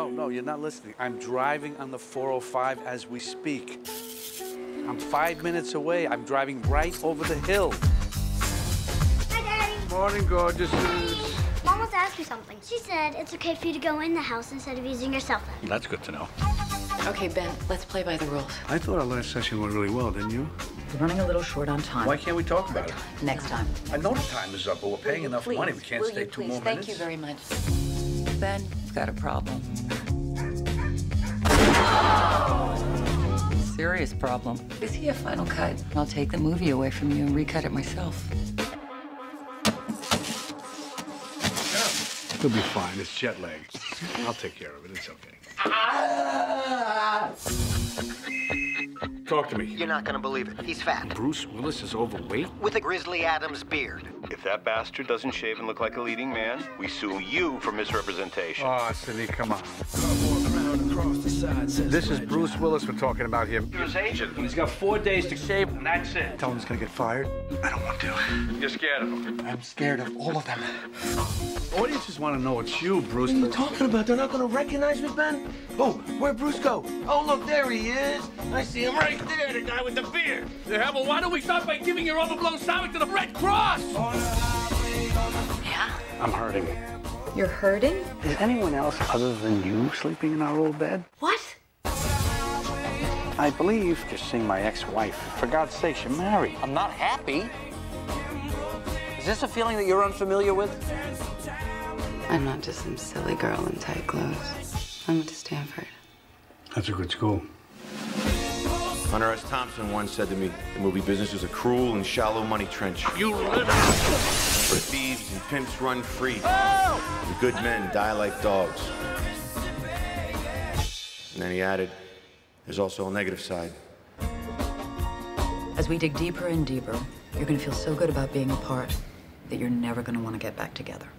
No, you're not listening. I'm driving on the 405 as we speak. I'm 5 minutes away. I'm driving right over the hill. Hi, Daddy. Morning, gorgeous. Mom wants to ask you something. She said it's okay for you to go in the house instead of using your cell phone. That's good to know. Okay, Ben, let's play by the rules. I thought our last session went really well, didn't you? We're running a little short on time. Why can't we talk about it? Next time. I know the time is up, but we're paying enough money. We can't stay 2 more minutes. Thank you very much. Ben, you've got a problem. Serious problem. Is he a final cut? I'll take the movie away from you and recut it myself. He'll be fine. It's jet lag. I'll take care of it. It's okay. Talk to me. You're not gonna believe it. He's fat. Bruce Willis is overweight? With a Grizzly Adams beard. If that bastard doesn't shave and look like a leading man, we sue you for misrepresentation. Oh, Sidney, come on. This is Bruce Willis we're talking about here. You're his agent. He's got 4 days to shave, and that's it. Tell him he's gonna get fired. I don't want to. You're scared of him. I'm scared of all of them. Audiences want to know it's you, Bruce. What are you talking about? They're not gonna recognize me, Ben? Oh, where'd Bruce go? Oh, look, there he is. I see him right there, the guy with the beard. Yeah, well, why don't we start by giving your overblown stomach to the Red Cross? Yeah? I'm hurting. You're hurting? Is anyone else other than you sleeping in our old bed? What? I believe you're seeing my ex-wife. For God's sake, you're married. I'm not happy. Is this a feeling that you're unfamiliar with? I'm not just some silly girl in tight clothes. I went to Stanford. That's a good school. Hunter S. Thompson once said to me, the movie business is a cruel and shallow money trench. You live where thieves and pimps run free. Oh! And good men die like dogs. And then he added, there's also a negative side. As we dig deeper and deeper, you're gonna feel so good about being apart that you're never gonna want to get back together.